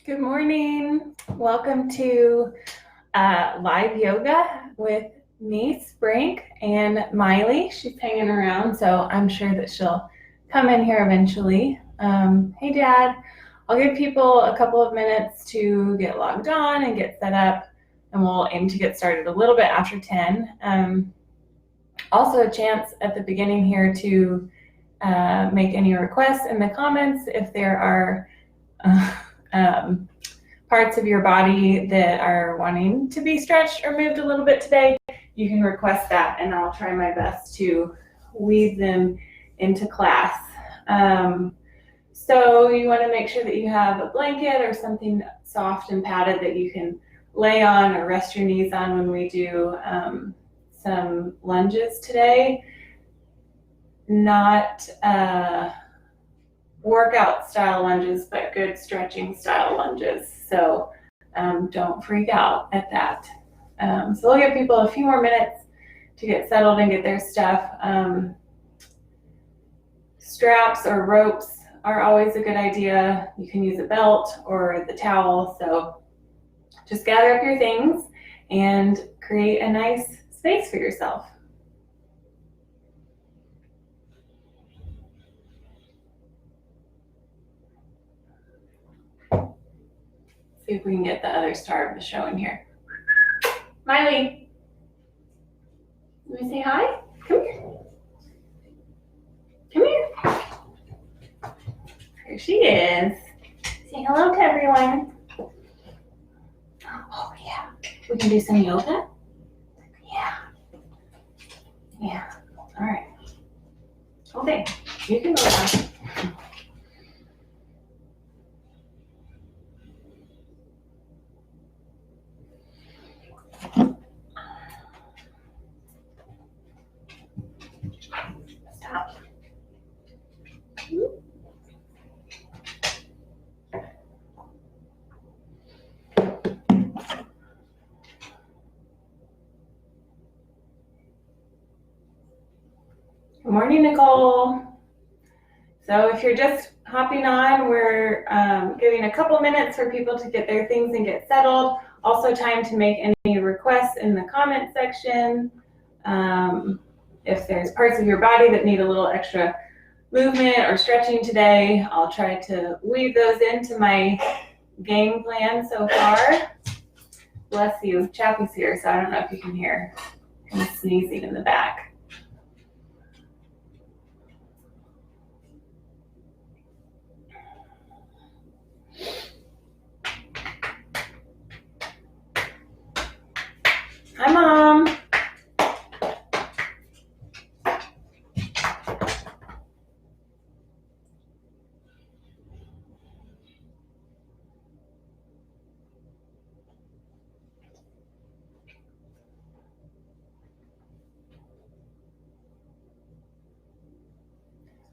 Good morning. Welcome to live yoga with me, Sprink, and Miley. She's hanging around, so I'm sure that she'll come in here eventually. Hey, Dad. I'll give people a couple of minutes to get logged on and get set up, and we'll aim to get started a little bit after 10. Also a chance at the beginning here to make any requests in the comments if there are parts of your body that are wanting to be stretched or moved a little bit today. You can request that and I'll try my best to weave them into class. So you want to make sure that you have a blanket or something soft and padded that you can lay on or rest your knees on when we do some lunges today. Not workout style lunges, but good stretching style lunges. So don't freak out at that. So we'll give people a few more minutes to get settled and get their stuff. Straps or ropes are always a good idea. You can use a belt or the towel. So just gather up your things and create a nice space for yourself. See if we can get the other star of the show in here. Miley, you want to say hi? Come here. Come here. Here she is. Say hello to everyone. Oh, yeah. We can do some yoga? Yeah. Yeah. All right. Okay. You can go down. Stop. Good morning, Nicole. So if you're just hopping on, we're giving a couple minutes for people to get their things and get settled. Also time to make any requests in the comment section. If there's parts of your body that need a little extra movement or stretching today, I'll try to weave those into my game plan so far. Bless you. Chappie's here, so I don't know if you can hear him sneezing in the back. Hi, Mom.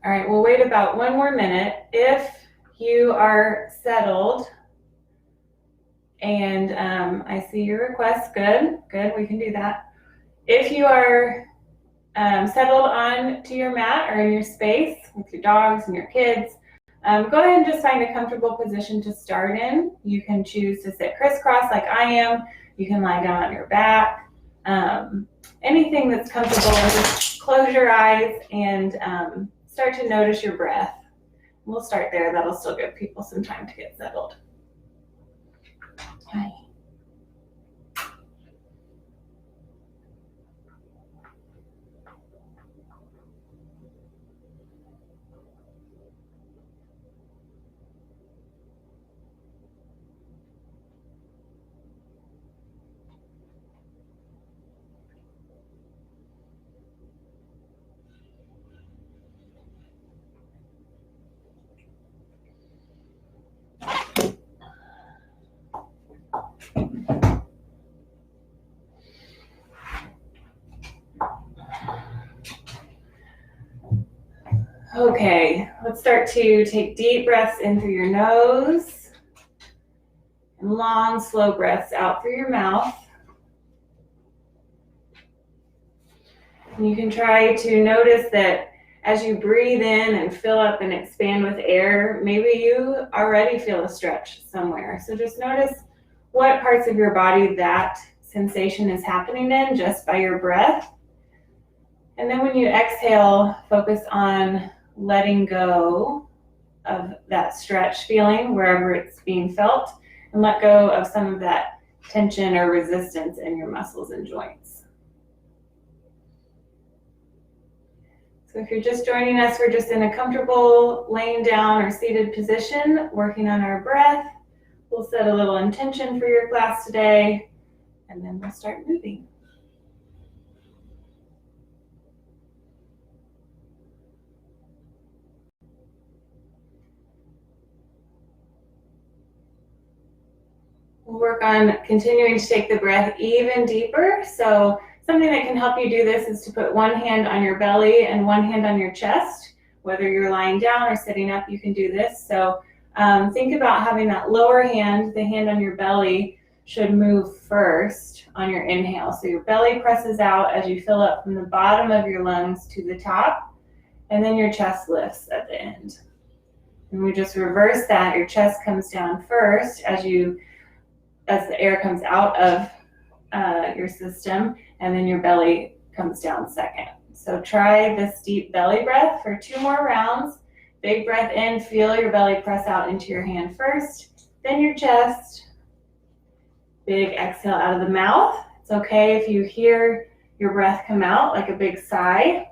All right, we'll wait about one more minute. If you are settled, and I see your request, good, we can do that. If you are settled on to your mat or in your space with your dogs and your kids, go ahead and just find a comfortable position to start in. You can choose to sit crisscross like I am. You can lie down on your back. Anything that's comfortable, just close your eyes and start to notice your breath. We'll start there. That'll still give people some time to get settled. Hi. Okay, let's start to take deep breaths in through your nose and long, slow breaths out through your mouth. And you can try to notice that as you breathe in and fill up and expand with air, maybe you already feel a stretch somewhere. So just notice what parts of your body that sensation is happening in just by your breath. And then when you exhale, focus on letting go of that stretch feeling wherever it's being felt, and let go of some of that tension or resistance in your muscles and joints. So if you're just joining us, we're just in a comfortable laying down or seated position, working on our breath. We'll set a little intention for your class today, and then we'll start moving. We'll work on continuing to take the breath even deeper. So something that can help you do this is to put one hand on your belly and one hand on your chest. Whether you're lying down or sitting up, you can do this. So think about having that lower hand, the hand on your belly, should move first on your inhale. So your belly presses out as you fill up from the bottom of your lungs to the top, and then your chest lifts at the end. And we just reverse that. Your chest comes down first as the air comes out of your system, and then your belly comes down second. So try this deep belly breath for 2 more rounds. Big breath in, feel your belly press out into your hand first, then your chest. Big exhale out of the mouth. It's okay if you hear your breath come out like a big sigh.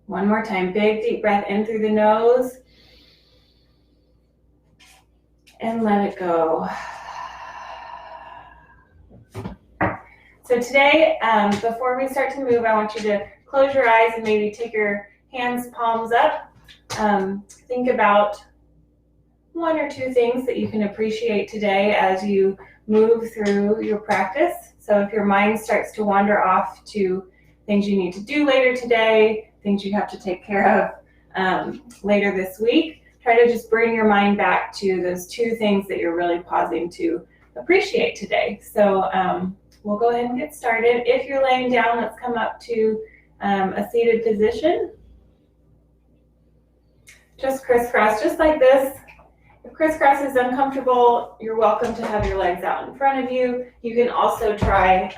One more time, big deep breath in through the nose. And let it go. So today, before we start to move, I want you to close your eyes and maybe take your hands, palms up. Think about 1 or 2 things that you can appreciate today as you move through your practice. So if your mind starts to wander off to things you need to do later today, things you have to take care of later this week, try to just bring your mind back to those 2 things that you're really pausing to appreciate today. So we'll go ahead and get started. If you're laying down, let's come up to a seated position. Just crisscross, just like this. If crisscross is uncomfortable, you're welcome to have your legs out in front of you. You can also try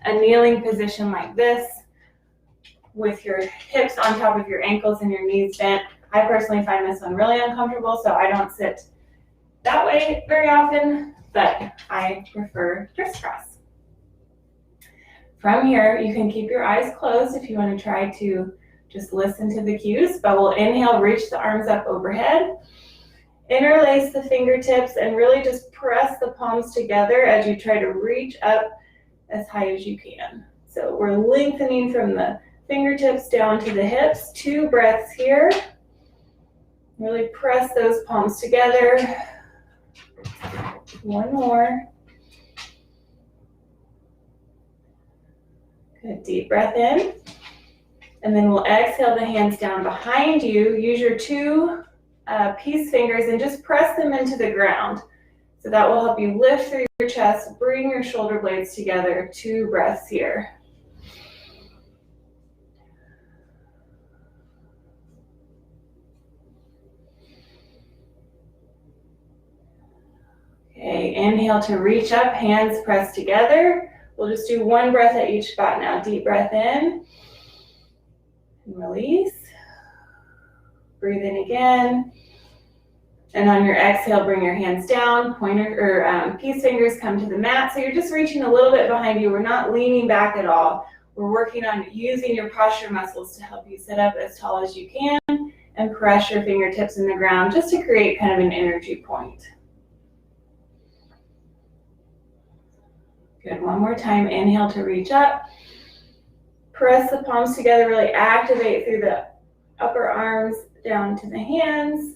a kneeling position like this with your hips on top of your ankles and your knees bent. I personally find this one really uncomfortable, so I don't sit that way very often, but I prefer crisscross. From here, you can keep your eyes closed if you want to try to just listen to the cues, but we'll inhale, reach the arms up overhead, interlace the fingertips, and really just press the palms together as you try to reach up as high as you can. So we're lengthening from the fingertips down to the hips. 2 breaths here. Really press those palms together. 1 more. Good, deep breath in. And then we'll exhale the hands down behind you. Use your 2 peace fingers and just press them into the ground. So that will help you lift through your chest, bring your shoulder blades together. 2 breaths here. Okay, inhale to reach up, hands pressed together. We'll just do 1 breath at each spot now. Deep breath in and release. Breathe in again. And on your exhale, bring your hands down. Pointer or peace fingers come to the mat. So you're just reaching a little bit behind you. We're not leaning back at all. We're working on using your posture muscles to help you sit up as tall as you can and press your fingertips in the ground just to create kind of an energy point. Good, 1 more time. Inhale to reach up. Press the palms together, really activate through the upper arms down to the hands.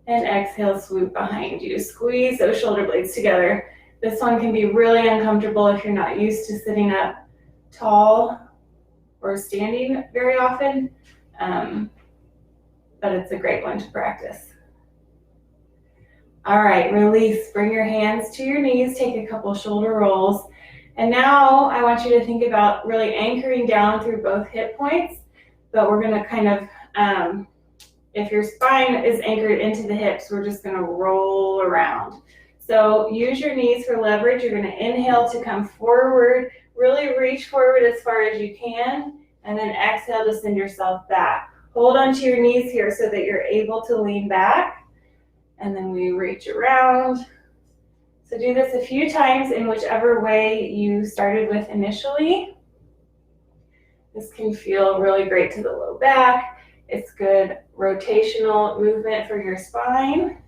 And exhale, swoop behind you. Squeeze those shoulder blades together. This one can be really uncomfortable if you're not used to sitting up tall or standing very often, but it's a great one to practice. All right, release. Bring your hands to your knees. Take a couple shoulder rolls. And now I want you to think about really anchoring down through both hip points, but we're gonna kind of, if your spine is anchored into the hips, we're just gonna roll around. So use your knees for leverage. You're gonna inhale to come forward, really reach forward as far as you can, and then exhale to send yourself back. Hold onto your knees here so that you're able to lean back, and then we reach around. So do this a few times in whichever way you started with initially. This can feel really great to the low back. It's good rotational movement for your spine.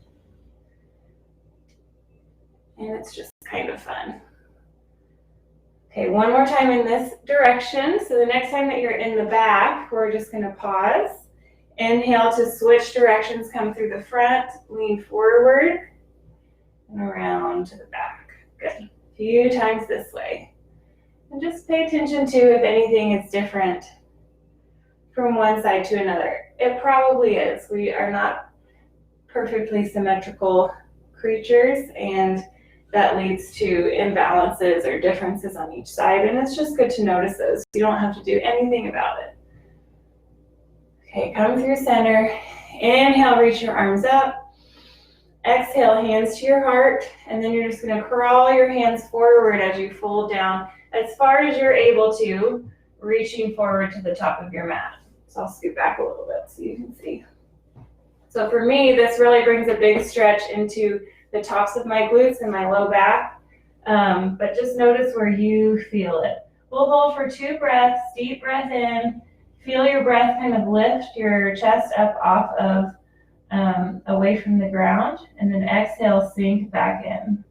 And it's just kind of fun. Okay, one more time in this direction. So the next time that you're in the back, we're just gonna pause. Inhale to switch directions, come through the front, lean forward, and around to the back. Good. A few times this way. And just pay attention to if anything is different from one side to another. It probably is. We are not perfectly symmetrical creatures, and that leads to imbalances or differences on each side, and it's just good to notice those. You don't have to do anything about it. Okay, come through center. Inhale, reach your arms up. Exhale, hands to your heart, and then you're just gonna crawl your hands forward as you fold down as far as you're able to, reaching forward to the top of your mat. So I'll scoot back a little bit so you can see. So for me, this really brings a big stretch into the tops of my glutes and my low back, but just notice where you feel it. We'll hold for 2 breaths, deep breath in, feel your breath kind of lift your chest up off of away from the ground, and then exhale, sink back in.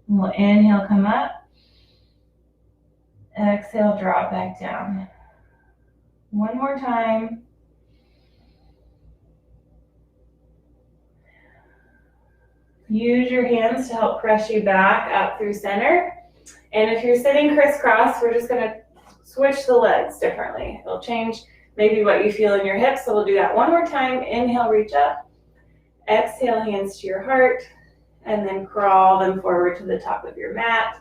And we'll inhale, come up, exhale, drop back down. One more time. Use your hands to help press you back up through center. And if you're sitting crisscross, we're just gonna switch the legs differently. It'll change maybe what you feel in your hips, so we'll do that one more time. Inhale, reach up. Exhale, hands to your heart, and then crawl them forward to the top of your mat.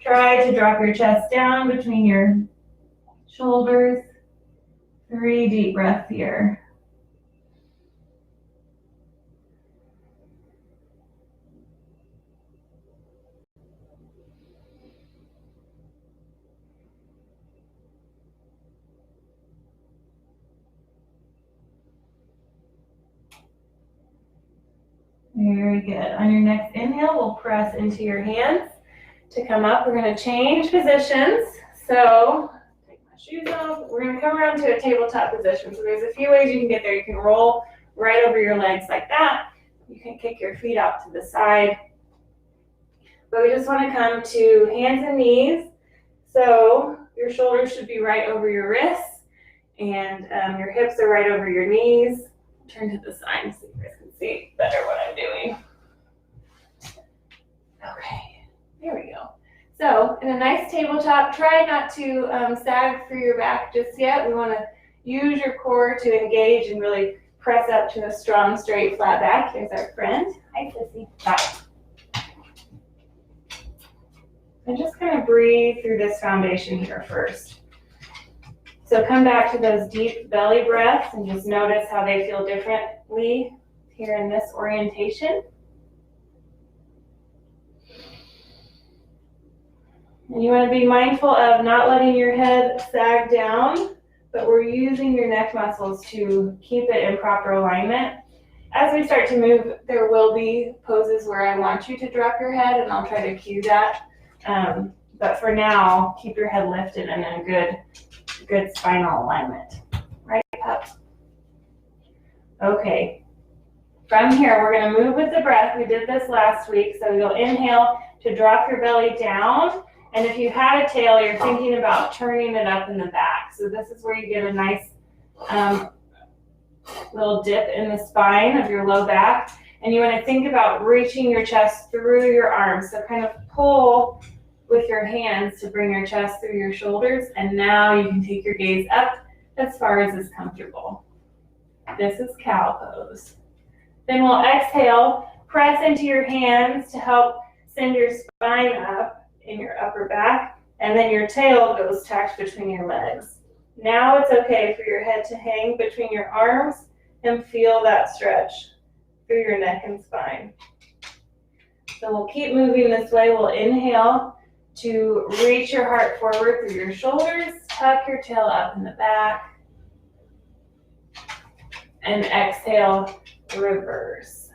Try to drop your chest down between your shoulders. 3 deep breaths here. Very good. On your next inhale, we'll press into your hands to come up. We're going to change positions. So take my shoes off. We're going to come around to a tabletop position. So there's a few ways you can get there. You can roll right over your legs like that. You can kick your feet out to the side. But we just want to come to hands and knees. So your shoulders should be right over your wrists, and your hips are right over your knees. Turn to the side so you guys can see better what I'm doing. Okay, there we go. So in a nice tabletop, try not to sag through your back just yet. We want to use your core to engage and really press up to a strong, straight, flat back. Here's our friend. Hi, Sissy. Bye. And just kind of breathe through this foundation here first. So come back to those deep belly breaths and just notice how they feel differently here in this orientation. And you want to be mindful of not letting your head sag down, but we're using your neck muscles to keep it in proper alignment. As we start to move, there will be poses where I want you to drop your head, and I'll try to cue that. But for now, keep your head lifted and in good spinal alignment. Right, pup? Okay. From here, we're going to move with the breath. We did this last week. So you'll inhale to drop your belly down. And if you had a tail, you're thinking about turning it up in the back. So this is where you get a nice little dip in the spine of your low back. And you want to think about reaching your chest through your arms. So kind of pull with your hands to bring your chest through your shoulders. And now you can take your gaze up as far as is comfortable. This is cow pose. Then we'll exhale, press into your hands to help send your spine up. in your upper back, and then your tail goes tucked between your legs. Now it's okay for your head to hang between your arms and feel that stretch through your neck and spine. So we'll keep moving this way. We'll inhale to reach your heart forward through your shoulders, tuck your tail up in the back, and exhale, reverse.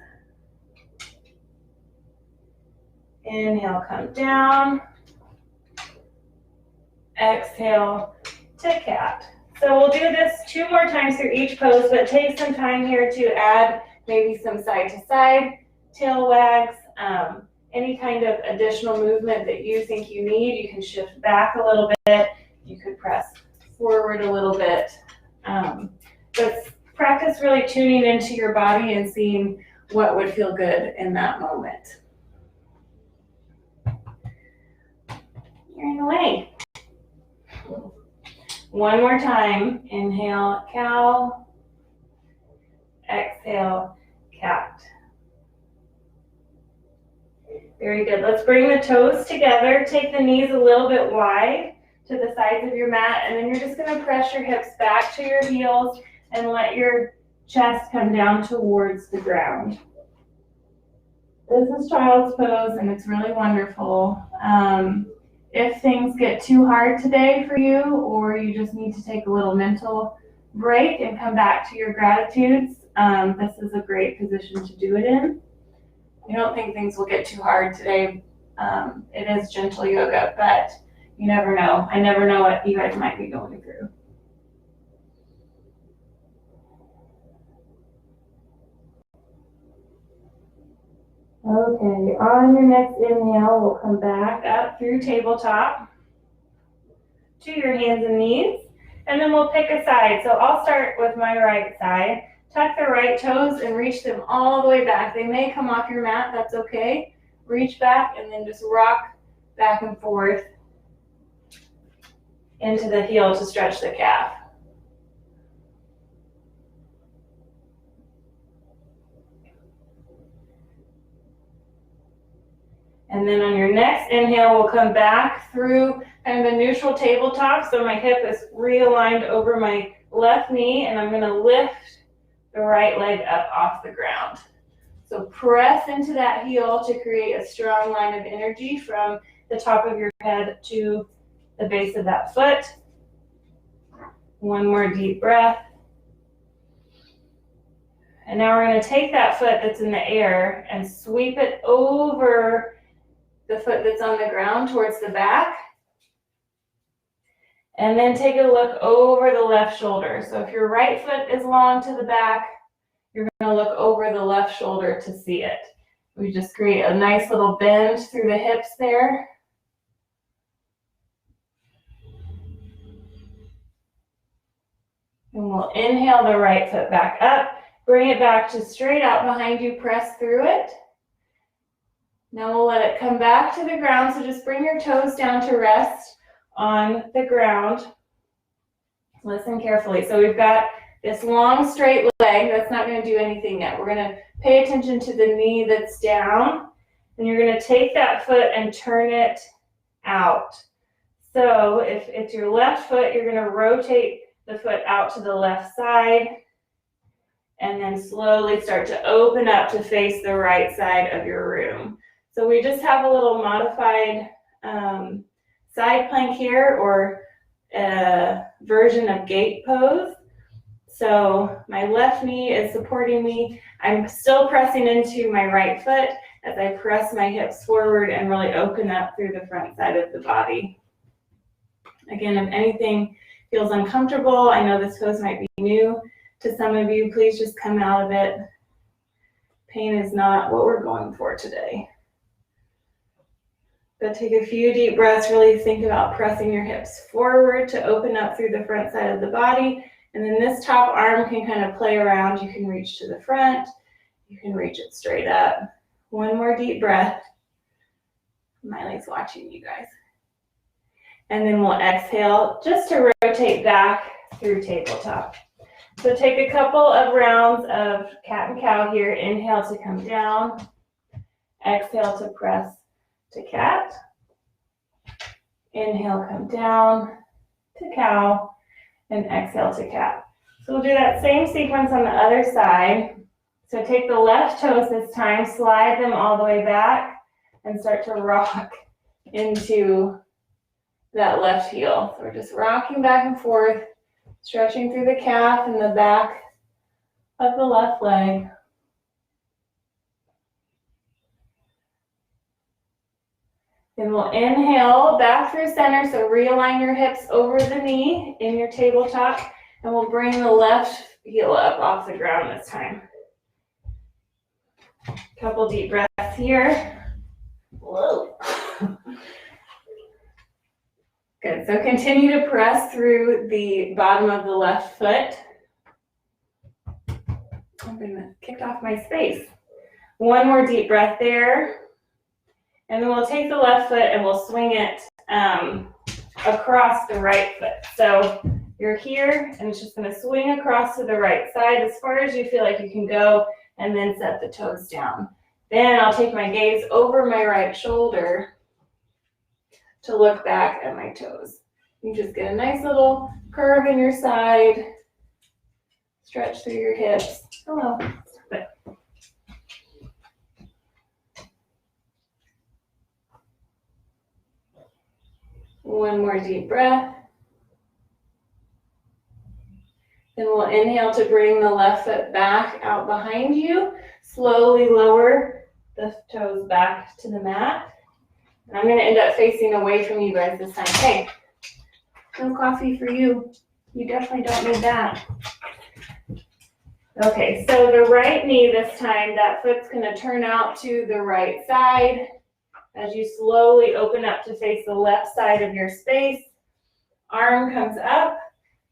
Inhale, come down. Exhale to cat. So we'll do this 2 more times through each pose, but take some time here to add maybe some side to side, tail wags, any kind of additional movement that you think you need. You can shift back a little bit. You could press forward a little bit. But practice really tuning into your body and seeing what would feel good in that moment. You're in the way. One more time. Inhale, cow. Exhale, cat. Very good. Let's bring the toes together. Take the knees a little bit wide to the sides of your mat, and then you're just going to press your hips back to your heels and let your chest come down towards the ground. This is child's pose, and it's really wonderful. If things get too hard today for you, or you just need to take a little mental break and come back to your gratitudes, this is a great position to do it in. I don't think things will get too hard today. It is gentle yoga, but you never know. I never know what you guys might be going through. Okay, on your next inhale, we'll come back up through tabletop to your hands and knees, and then we'll pick a side. So I'll start with my right side. Tuck the right toes and reach them all the way back. They may come off your mat, that's okay. Reach back and then just rock back and forth into the heel to stretch the calf. And then on your next inhale, we'll come back through kind of a neutral tabletop. So my hip is realigned over my left knee, and I'm going to lift the right leg up off the ground. So press into that heel to create a strong line of energy from the top of your head to the base of that foot. One more deep breath. And now we're going to take that foot that's in the air and sweep it over the foot that's on the ground towards the back. And then take a look over the left shoulder. So if your right foot is long to the back, you're going to look over the left shoulder to see it. We just create a nice little bend through the hips there. And we'll inhale the right foot back up. Bring it back to straight out behind you. Press through it. Now we'll let it come back to the ground. So just bring your toes down to rest on the ground. Listen carefully. So we've got this long straight leg. That's not going to do anything yet. We're going to pay attention to the knee that's down. And you're going to take that foot and turn it out. So if it's your left foot, you're going to rotate the foot out to the left side. And then slowly start to open up to face the right side of your room. So we just have a little modified side plank here, or a version of gate pose. So my left knee is supporting me. I'm still pressing into my right foot as I press my hips forward and really open up through the front side of the body. Again, if anything feels uncomfortable, I know this pose might be new to some of you, please just come out of it. Pain is not what we're going for today. But take a few deep breaths, really think about pressing your hips forward to open up through the front side of the body. And then this top arm can kind of play around. You can reach to the front. You can reach it straight up. One more deep breath. Miley's watching you guys. And then we'll exhale just to rotate back through tabletop. So take a couple of rounds of cat and cow here. Inhale to come down. Exhale to press to cat. Inhale, come down to cow, and exhale to cat. So we'll do that same sequence on the other side. So take the left toes this time, slide them all the way back, and start to rock into that left heel. So we're just rocking back and forth, stretching through the calf and the back of the left leg. Then we'll inhale back through center, so realign your hips over the knee in your tabletop, and we'll bring the left heel up off the ground this time. Couple deep breaths here. Whoa. Good, so continue to press through the bottom of the left foot. I'm gonna kick off my space. One more deep breath there. And then we'll take the left foot and we'll swing it across the right foot. So you're here and it's just gonna swing across to the right side as far as you feel like you can go, and then set the toes down. Then I'll take my gaze over my right shoulder to look back at my toes. You just get a nice little curve in your side, stretch through your hips. Hello. One more deep breath. Then we'll inhale to bring the left foot back out behind you. Slowly lower the toes back to the mat. And I'm going to end up facing away from you guys this time. Hey, no coffee for you. You definitely don't need that. Okay, so the right knee this time, that foot's going to turn out to the right side. As you slowly open up to face the left side of your space, arm comes up.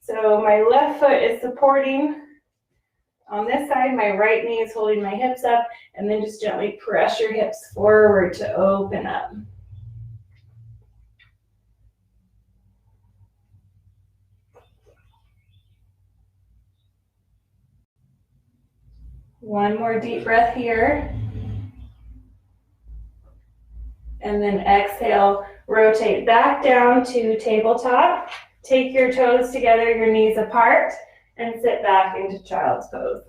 So my left foot is supporting on this side, my right knee is holding my hips up, and then just gently press your hips forward to open up. One more deep breath here. And then exhale, rotate back down to tabletop. Take your toes together, your knees apart, and sit back into child's pose.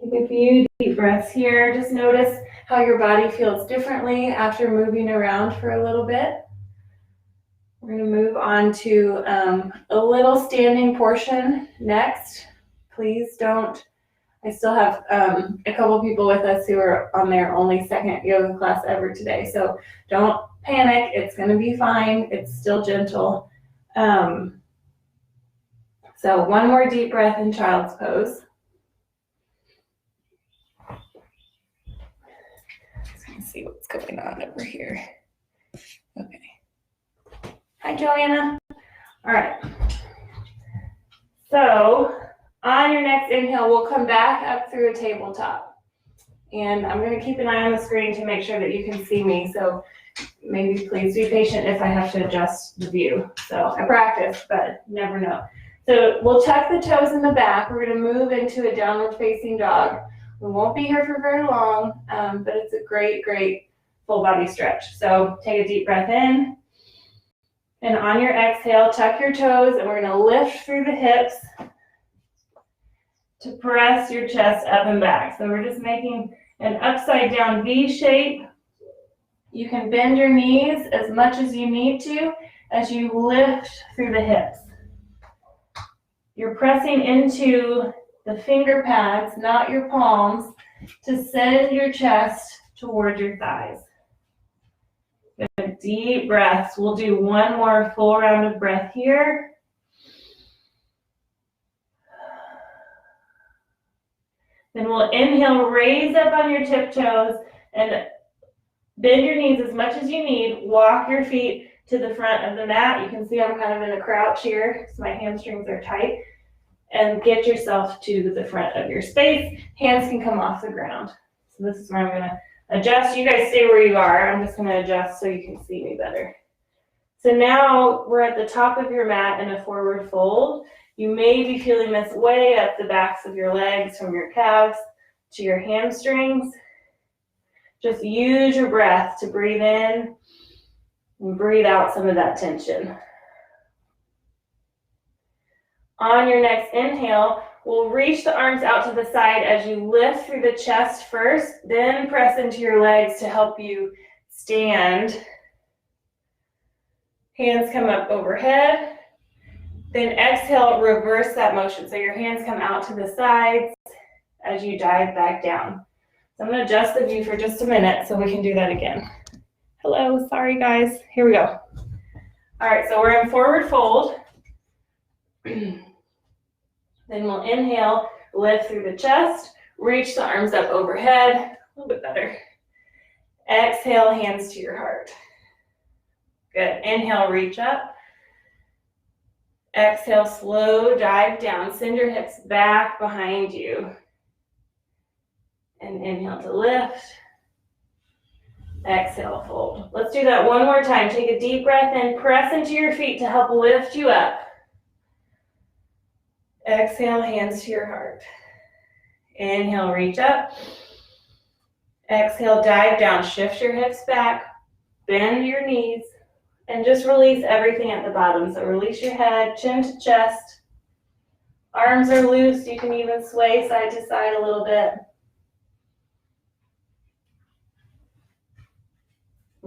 Take a few deep breaths here. Just notice how your body feels differently after moving around for a little bit. We're going to move on to a little standing portion next. Please don't, I still have a couple people with us who are on their only second yoga class ever today. So don't panic, it's going to be fine. It's still gentle. So one more deep breath in child's pose. Let's see what's going on over here. Okay. Hi, Joanna. All right. So on your next inhale, we'll come back up through a tabletop. And I'm going to keep an eye on the screen to make sure that you can see me. So maybe please be patient if I have to adjust the view. So I practice, but you never know. So we'll tuck the toes in the back. We're going to move into a downward facing dog. We won't be here for very long, but it's a great, great full body stretch. So take a deep breath in. And on your exhale, tuck your toes, and we're going to lift through the hips to press your chest up and back. So we're just making an upside down V shape. You can bend your knees as much as you need to as you lift through the hips. You're pressing into the finger pads, not your palms, to send your chest toward your thighs. Good, deep breaths. We'll do one more full round of breath here. Then we'll inhale, raise up on your tiptoes, and bend your knees as much as you need. Walk your feet to the front of the mat. You can see I'm kind of in a crouch here because my hamstrings are tight. And get yourself to the front of your space. Hands can come off the ground. So this is where I'm going to adjust. You guys stay where you are. I'm just going to adjust so you can see me better. So now we're at the top of your mat in a forward fold. You may be feeling this way up the backs of your legs, from your calves to your hamstrings. Just use your breath to breathe in and breathe out some of that tension. On your next inhale, we'll reach the arms out to the side as you lift through the chest first, then press into your legs to help you stand. Hands come up overhead. Then exhale, reverse that motion. So your hands come out to the sides as you dive back down. So I'm going to adjust the view for just a minute so we can do that again. Hello, sorry guys. Here we go. All right, so we're in forward fold. Then we'll inhale, lift through the chest, reach the arms up overhead, a little bit better. Exhale, hands to your heart. Good, inhale, reach up. Exhale, slow dive down, send your hips back behind you. And inhale to lift. Exhale, fold. Let's do that one more time. Take a deep breath in, press into your feet to help lift you up. Exhale, hands to your heart. Inhale, reach up. Exhale, dive down. Shift your hips back. Bend your knees. And just release everything at the bottom. So release your head, chin to chest. Arms are loose. You can even sway side to side a little bit.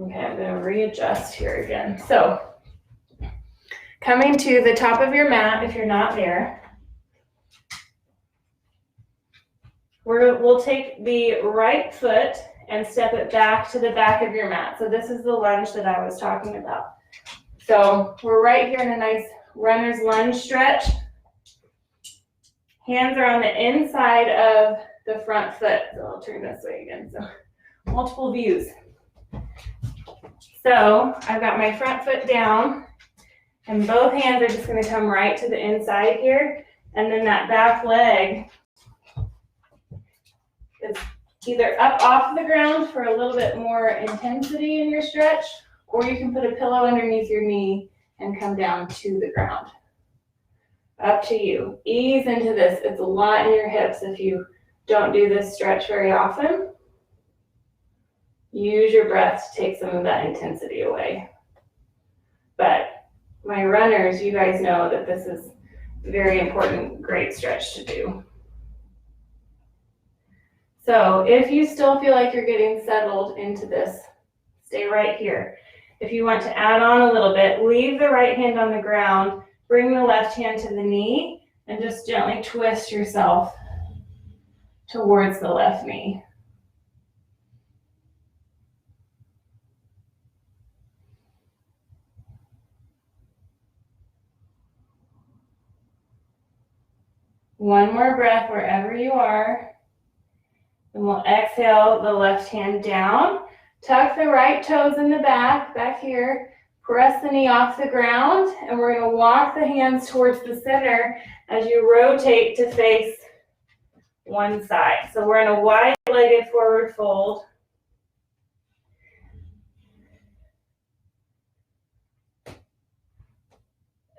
Okay, I'm going to readjust here again. So coming to the top of your mat, if you're not there, we'll take the right foot and step it back to the back of your mat. So this is the lunge that I was talking about. So we're right here in a nice runner's lunge stretch. Hands are on the inside of the front foot. So I'll turn this way again. So multiple views. So I've got my front foot down and both hands are just going to come right to the inside here. And then that back leg is either up off the ground for a little bit more intensity in your stretch, or you can put a pillow underneath your knee and come down to the ground. Up to you. Ease into this. It's a lot in your hips if you don't do this stretch very often. Use your breath to take some of that intensity away. But my runners, you guys know that this is a very important, great stretch to do. So if you still feel like you're getting settled into this, stay right here. If you want to add on a little bit, leave the right hand on the ground, bring the left hand to the knee, and just gently twist yourself towards the left knee. One more breath wherever you are. And we'll exhale the left hand down. Tuck the right toes in the back here. Press the knee off the ground. And we're going to walk the hands towards the center as you rotate to face one side. So we're in a wide-legged forward fold.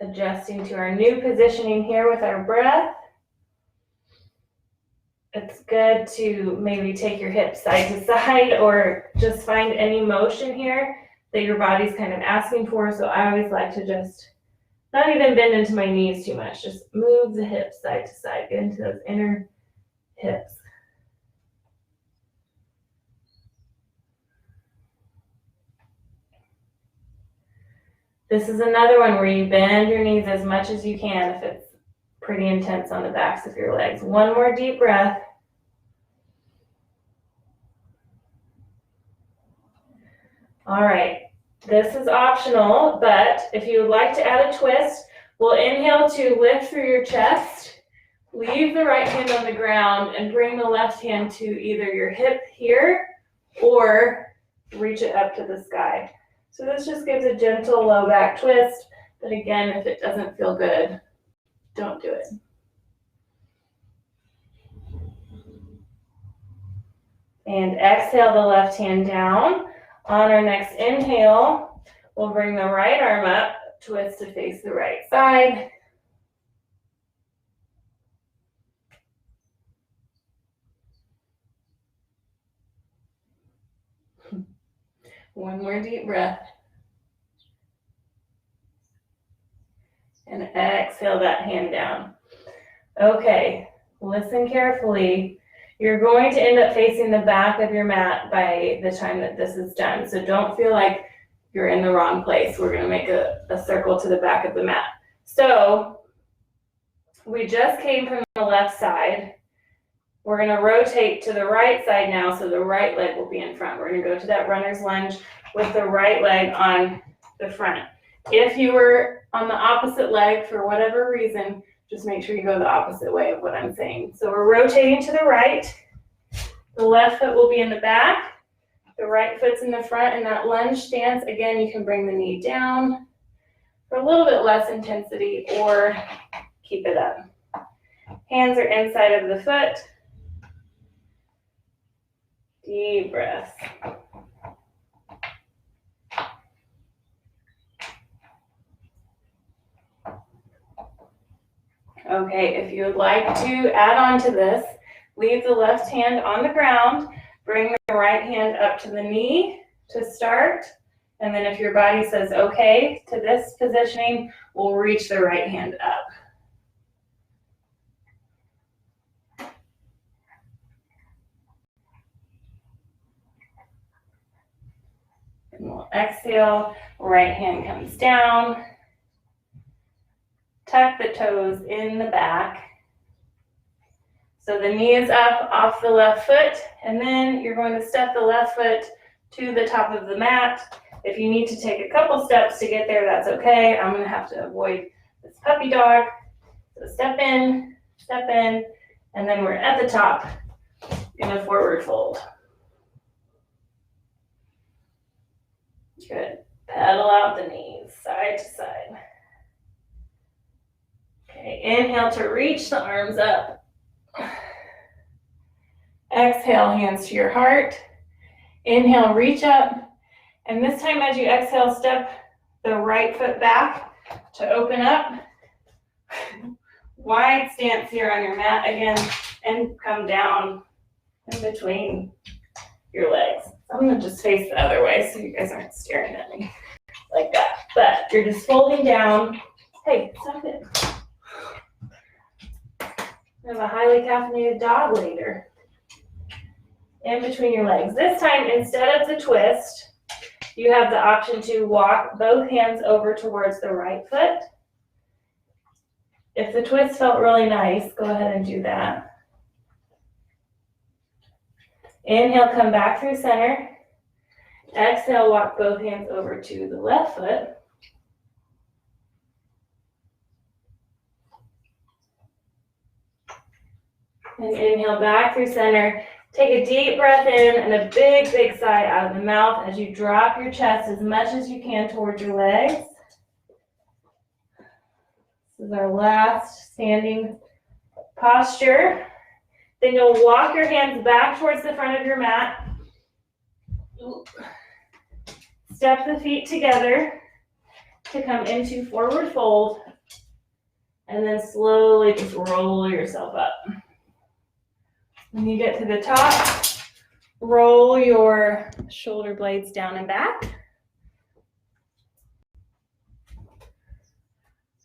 Adjusting to our new positioning here with our breath. It's good to maybe take your hips side to side or just find any motion here that your body's kind of asking for. So I always like to just not even bend into my knees too much. Just move the hips side to side. Get into those inner hips. This is another one where you bend your knees as much as you can if it's pretty intense on the backs of your legs. One more deep breath. All right, this is optional, but if you would like to add a twist, we'll inhale to lift through your chest, leave the right hand on the ground, and bring the left hand to either your hip here or reach it up to the sky. So this just gives a gentle low back twist, but again, if it doesn't feel good, don't do it. And exhale the left hand down. On our next inhale, we'll bring the right arm up, twist to face the right side. One more deep breath. And exhale that hand down. Okay, listen carefully. You're going to end up facing the back of your mat by the time that this is done. So don't feel like you're in the wrong place. We're going to make a circle to the back of the mat. So we just came from the left side. We're going to rotate to the right side now, so the right leg will be in front. We're going to go to that runner's lunge with the right leg on the front. If you were on the opposite leg for whatever reason, just make sure you go the opposite way of what I'm saying. So we're rotating to the right. The left foot will be in the back. The right foot's in the front. In that lunge stance, again, you can bring the knee down for a little bit less intensity or keep it up. Hands are inside of the foot. Deep breath. Okay, if you would like to add on to this, leave the left hand on the ground, bring the right hand up to the knee to start, and then if your body says okay to this positioning, we'll reach the right hand up. And we'll exhale, right hand comes down. Tuck the toes in the back. So the knee is up off the left foot, and then you're going to step the left foot to the top of the mat. If you need to take a couple steps to get there, that's okay. I'm going to have to avoid this puppy dog. So step in, and then we're at the top in a forward fold. Good. Pedal out the knees, side to side. Okay, inhale to reach the arms up. Exhale, hands to your heart. Inhale, reach up. And this time as you exhale, step the right foot back to open up. Wide stance here on your mat again, and come down in between your legs. I'm going to just face the other way so you guys aren't staring at me like that. But you're just folding down. Hey, stop it. We have a highly caffeinated dog later. In between your legs. This time, instead of the twist, you have the option to walk both hands over towards the right foot. If the twist felt really nice, go ahead and do that. Inhale, come back through center. Exhale, walk both hands over to the left foot. And inhale back through center. Take a deep breath in and a big, big sigh out of the mouth as you drop your chest as much as you can towards your legs. This is our last standing posture. Then you'll walk your hands back towards the front of your mat. Step the feet together to come into forward fold. And then slowly just roll yourself up. When you get to the top, roll your shoulder blades down and back.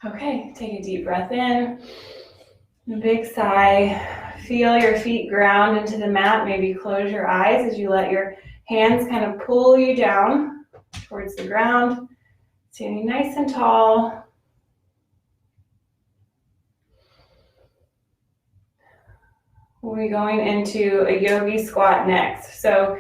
Okay, take a deep breath in, a big sigh. Feel your feet ground into the mat. Maybe close your eyes as you let your hands kind of pull you down towards the ground. Standing nice and tall. We're going into a yogi squat next. So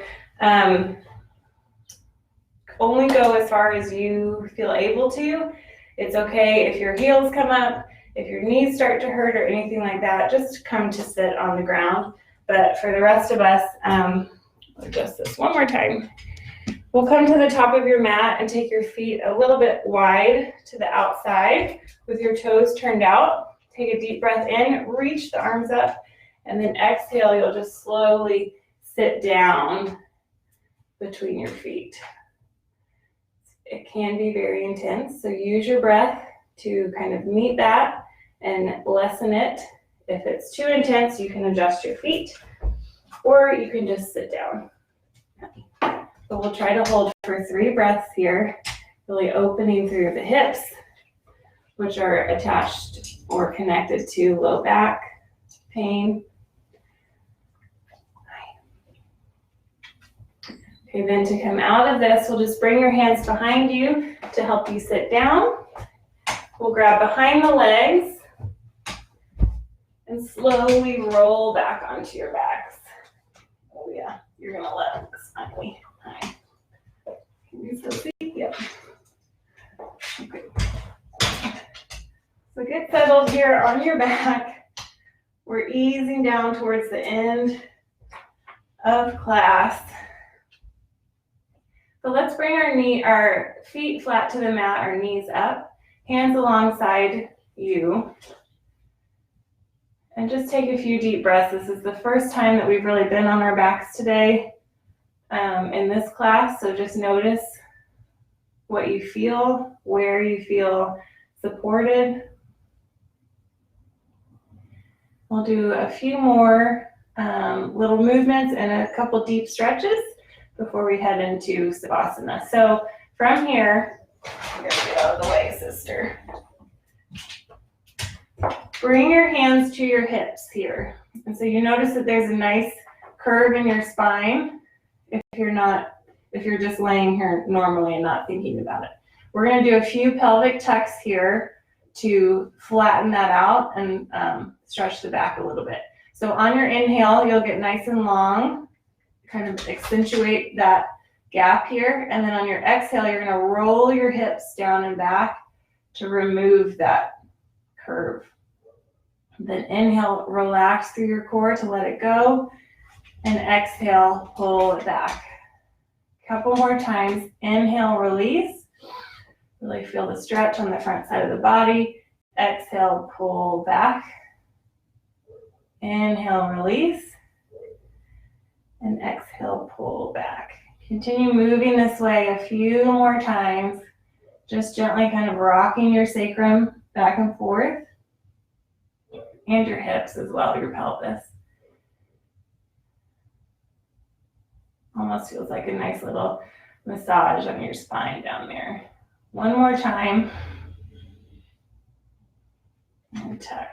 only go as far as you feel able to. It's okay if your heels come up, if your knees start to hurt or anything like that, just come to sit on the ground. But for the rest of us, I'll adjust this one more time. We'll come to the top of your mat and take your feet a little bit wide to the outside with your toes turned out. Take a deep breath in, reach the arms up. And then exhale, you'll just slowly sit down between your feet. It can be very intense, so use your breath to kind of meet that and lessen it. If it's too intense, you can adjust your feet, or you can just sit down. But we'll try to hold for 3 breaths here, really opening through the hips, which are attached or connected to low back pain. Okay, then to come out of this, we'll just bring your hands behind you to help you sit down. We'll grab behind the legs and slowly roll back onto your backs. Oh yeah, you're gonna love this finally. Hi. Can you still see? Yep. Okay. So get settled here on your back. We're easing down towards the end of class. So let's bring our feet flat to the mat, our knees up, hands alongside you. And just take a few deep breaths. This is the first time that we've really been on our backs today in this class. So just notice what you feel, where you feel supported. We'll do a few more little movements and a couple deep stretches before we head into Savasana. So from here, I'm gonna get out of the way, sister. Bring your hands to your hips here. And so you notice that there's a nice curve in your spine if you're just laying here normally and not thinking about it. We're gonna do a few pelvic tucks here to flatten that out and stretch the back a little bit. So on your inhale, you'll get nice and long, kind of accentuate that gap here. And then on your exhale, you're gonna roll your hips down and back to remove that curve. Then inhale, relax through your core to let it go. And exhale, pull it back. Couple more times. Inhale, release. Really feel the stretch on the front side of the body. Exhale, pull back. Inhale, release. And exhale, pull back. Continue moving this way a few more times. Just gently kind of rocking your sacrum back and forth. And your hips as well, your pelvis. Almost feels like a nice little massage on your spine down there. One more time. And tuck.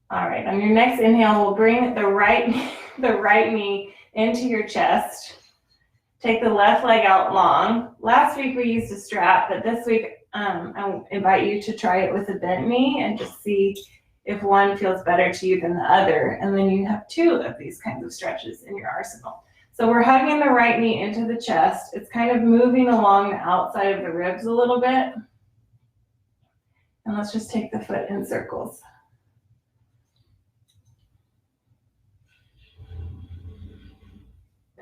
All right, on your next inhale, we'll bring the right knee into your chest. Take the left leg out long. Last week we used a strap, but this week I invite you to try it with a bent knee and just see if one feels better to you than the other. And then you have 2 of these kinds of stretches in your arsenal. So we're hugging the right knee into the chest. It's kind of moving along the outside of the ribs a little bit. And let's just take the foot in circles.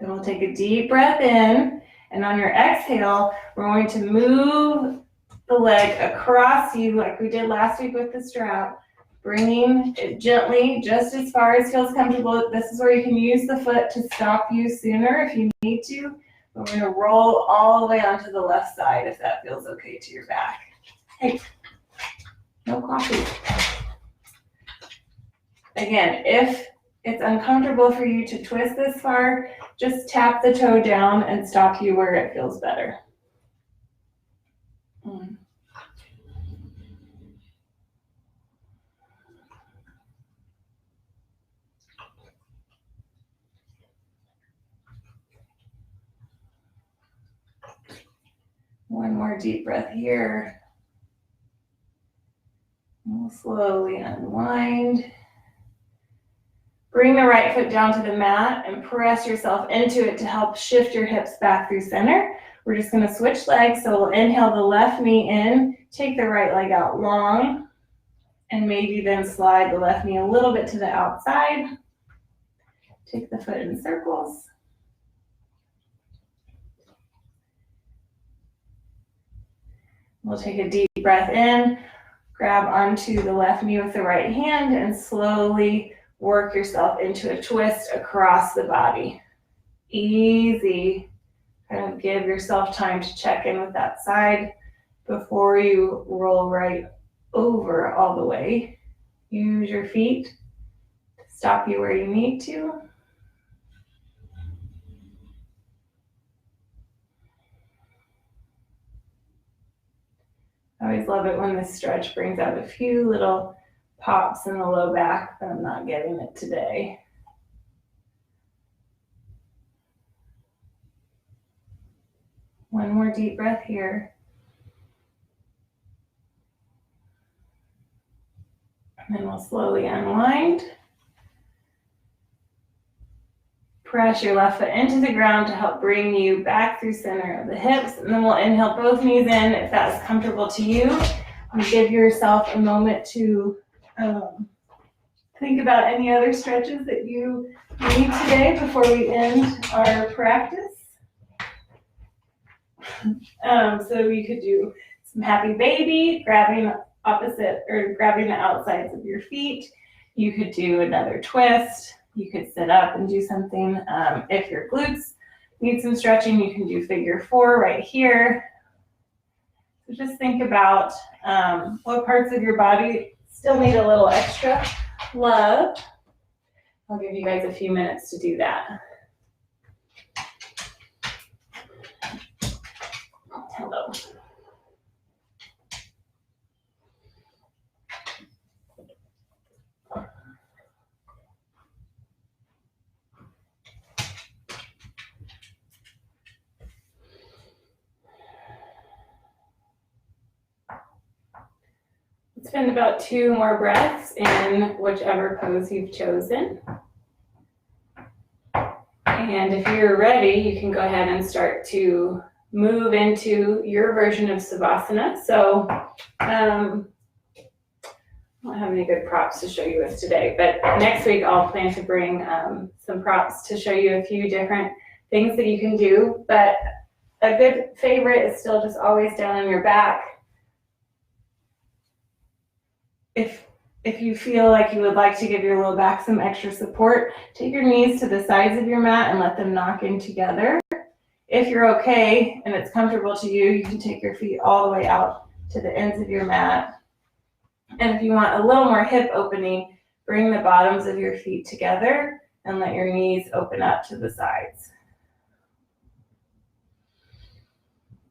Then we'll take a deep breath in. And on your exhale, we're going to move the leg across you like we did last week with the strap, bringing it gently just as far as feels comfortable. This is where you can use the foot to stop you sooner if you need to. We're going to roll all the way onto the left side if that feels okay to your back. Hey, no coffee. Again, if it's uncomfortable for you to twist this far, just tap the toe down and stop you where it feels better. One more deep breath here. We'll slowly unwind. Bring the right foot down to the mat and press yourself into it to help shift your hips back through center. We're just going to switch legs. So we'll inhale the left knee in, take the right leg out long, and maybe then slide the left knee a little bit to the outside. Take the foot in circles. We'll take a deep breath in, grab onto the left knee with the right hand, and slowly work yourself into a twist across the body. Easy. Kind of give yourself time to check in with that side before you roll right over all the way. Use your feet to stop you where you need to. I always love it when this stretch brings out a few little pops in the low back, but I'm not getting it today. One more deep breath here. And then we'll slowly unwind. Press your left foot into the ground to help bring you back through center of the hips. And then we'll inhale both knees in if that's comfortable to you. And give yourself a moment to think about any other stretches that you need today before we end our practice. So you could do some happy baby, grabbing the outsides of your feet. You could do another twist. You could sit up and do something. If your glutes need some stretching, you can do figure four right here. So just think about what parts of your body still need a little extra love. I'll give you guys a few minutes to do that. Hello. Spend about 2 more breaths in whichever pose you've chosen. And if you're ready, you can go ahead and start to move into your version of Savasana. So I don't have any good props to show you with today, but next week I'll plan to bring some props to show you a few different things that you can do. But a good favorite is still just always down on your back. If you feel like you would like to give your low back some extra support, take your knees to the sides of your mat and let them knock in together. If you're okay and it's comfortable to you, you can take your feet all the way out to the ends of your mat. And if you want a little more hip opening, bring the bottoms of your feet together and let your knees open up to the sides.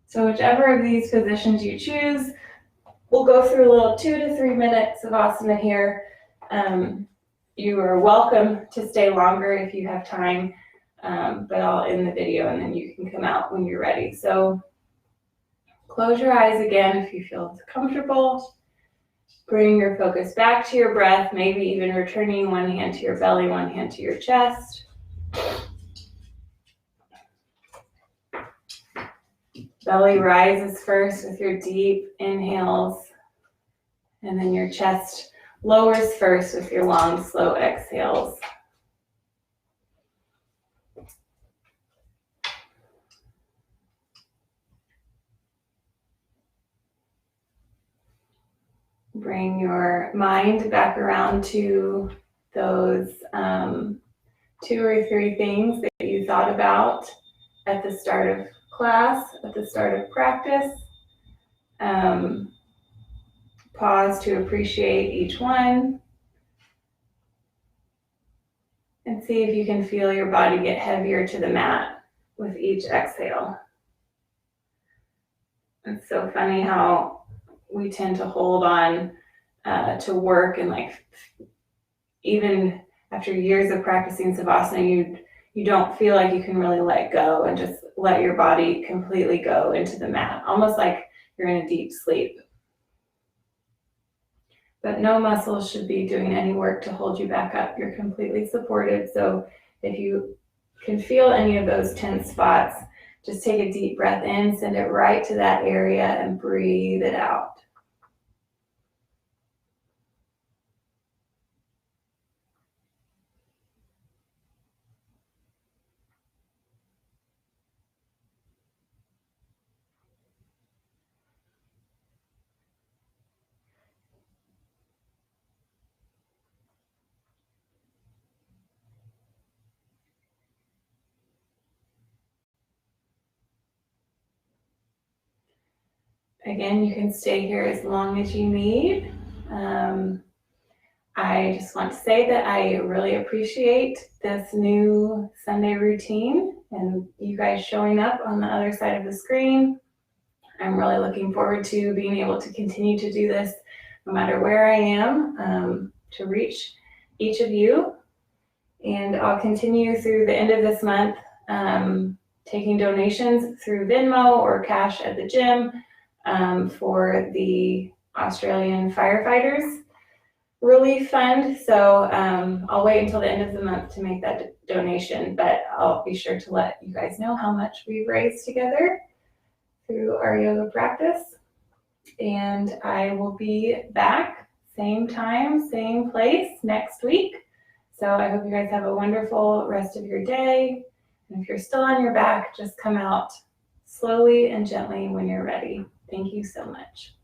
So whichever of these positions you choose, we'll go through a little 2 to 3 minutes of asana here. You are welcome to stay longer if you have time, but I'll end the video and then you can come out when you're ready. So close your eyes again if you feel comfortable. Bring your focus back to your breath, maybe even returning one hand to your belly, one hand to your chest. Belly rises first with your deep inhales, and then your chest lowers first with your long, slow exhales. Bring your mind back around to those 2 or 3 things that you thought about at the start of class, at the start of practice. Pause to appreciate each one. And see if you can feel your body get heavier to the mat with each exhale. It's so funny how we tend to hold on to work, and like even after years of practicing Savasana, you don't feel like you can really let go and just let your body completely go into the mat, almost like you're in a deep sleep. But no muscles should be doing any work to hold you back up. You're completely supported. So if you can feel any of those tense spots, just take a deep breath in, send it right to that area, and breathe it out. Again, you can stay here as long as you need. I just want to say that I really appreciate this new Sunday routine and you guys showing up on the other side of the screen. I'm I'm really looking forward to being able to continue to do this no matter where I am, to reach each of you. And I'll continue through the end of this month, taking donations through Venmo or cash at the gym, for the Australian firefighters relief fund. So I'll wait until the end of the month to make that donation, but I'll be sure to let you guys know how much we've raised together through our yoga practice. And I will be back same time, same place next week. So I hope you guys have a wonderful rest of your day. And if you're still on your back, just come out slowly and gently when you're ready. Thank you so much.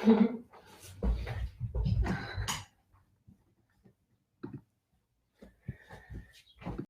Bye.